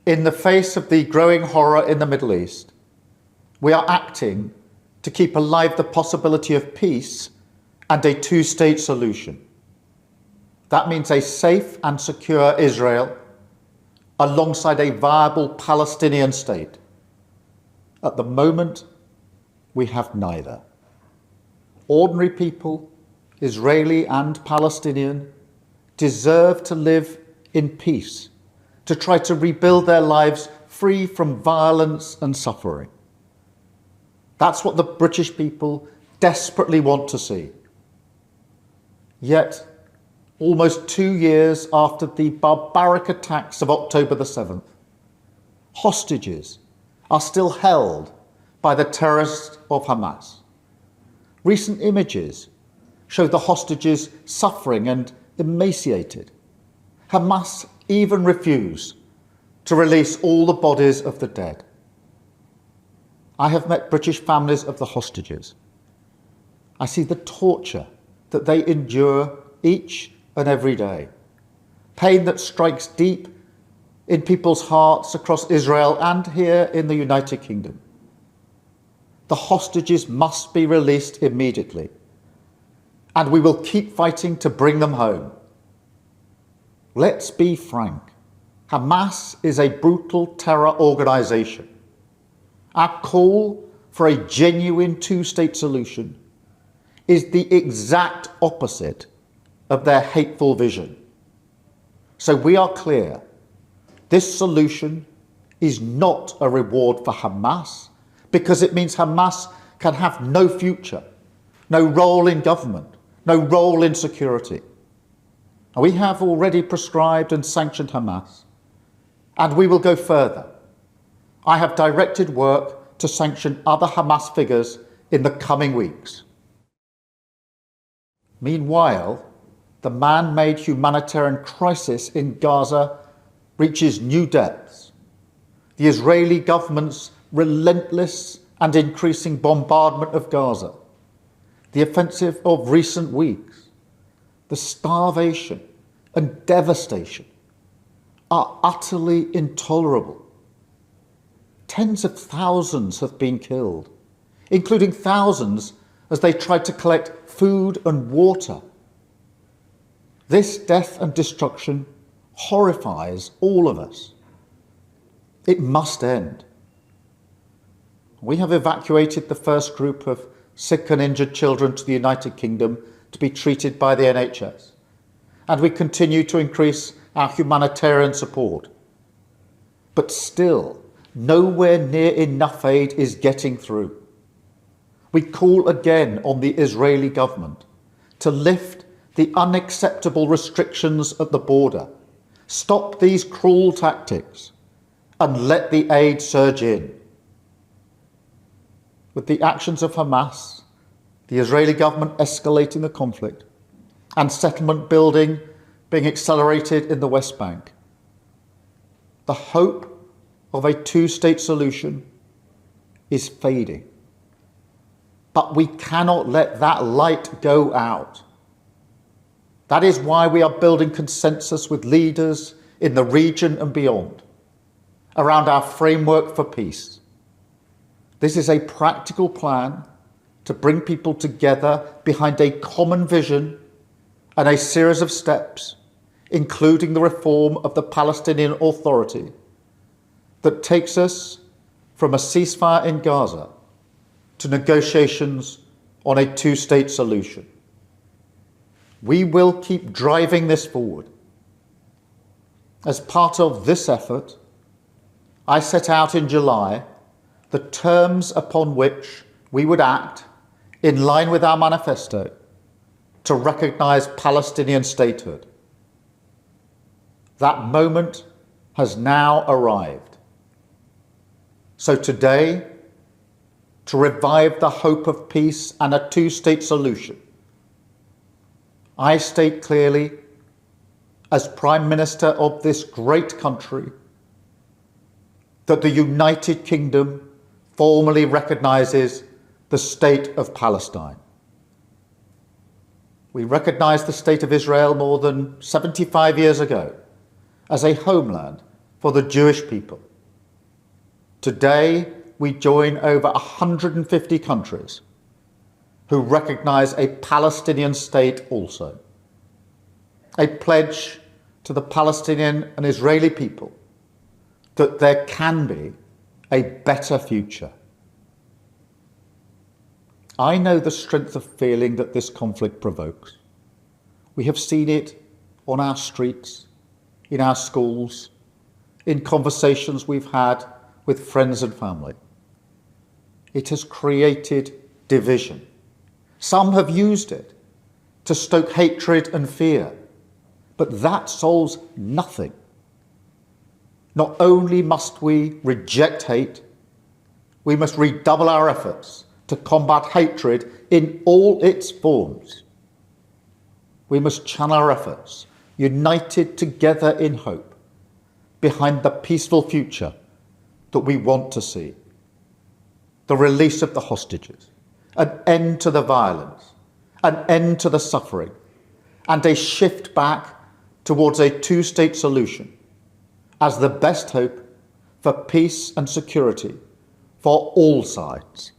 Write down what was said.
In the face of the growing horror in the Middle East, we are acting to keep alive the possibility of peace and a two-state solution. That means a safe and secure Israel alongside a viable Palestinian state. At the moment, we have neither. Ordinary people, Israeli and Palestinian, deserve to live in peace, to try to rebuild their lives free from violence and suffering. That's what the British people desperately want to see. Yet, almost 2 years after the barbaric attacks of October the 7th, hostages are still held by the terrorists of Hamas. Recent images show the hostages suffering and emaciated. Hamas even refuse to release all the bodies of the dead. I have met British families of the hostages. I see the torture that they endure each and every day, pain that strikes deep in people's hearts across Israel and here in the United Kingdom. The hostages must be released immediately, and we will keep fighting to bring them home. Let's be frank. Hamas is a brutal terror organisation. Our call for a genuine two-state solution is the exact opposite of their hateful vision. So we are clear. This solution is not a reward for Hamas, because it means Hamas can have no future, no role in government, no role in security. We have already proscribed and sanctioned Hamas, and we will go further. I have directed work to sanction other Hamas figures in the coming weeks. Meanwhile, the man-made humanitarian crisis in Gaza reaches new depths. The Israeli government's relentless and increasing bombardment of Gaza, the offensive of recent weeks, the starvation and devastation are utterly intolerable. Tens of thousands have been killed, including thousands as they tried to collect food and water. This death and destruction horrifies all of us. It must end. We have evacuated the first group of sick and injured children to the United Kingdom to be treated by the NHS, and we continue to increase our humanitarian support. But still, nowhere near enough aid is getting through. We call again on the Israeli government to lift the unacceptable restrictions at the border, stop these cruel tactics, and let the aid surge in. With the actions of Hamas, the Israeli government escalating the conflict, and settlement building being accelerated in the West Bank, the hope of a two-state solution is fading. But we cannot let that light go out. That is why we are building consensus with leaders in the region and beyond around our framework for peace. This is a practical plan to bring people together behind a common vision and a series of steps, including the reform of the Palestinian Authority, that takes us from a ceasefire in Gaza to negotiations on a two-state solution. We will keep driving this forward. As part of this effort, I set out in July the terms upon which we would act in line with our manifesto to recognise Palestinian statehood. That moment has now arrived. So today, to revive the hope of peace and a two-state solution, I state clearly, as Prime Minister of this great country, that the United Kingdom formally recognises the State of Palestine. We recognised the State of Israel more than 75 years ago as a homeland for the Jewish people. Today, we join over 150 countries who recognise a Palestinian state also. A pledge to the Palestinian and Israeli people that there can be a better future. I know the strength of feeling that this conflict provokes. We have seen it on our streets, in our schools, in conversations we've had with friends and family. It has created division. Some have used it to stoke hatred and fear, but that solves nothing. Not only must we reject hate, we must redouble our efforts to combat hatred in all its forms. We must channel our efforts, united together in hope, behind the peaceful future that we want to see. The release of the hostages, an end to the violence, an end to the suffering, and a shift back towards a two-state solution as the best hope for peace and security for all sides.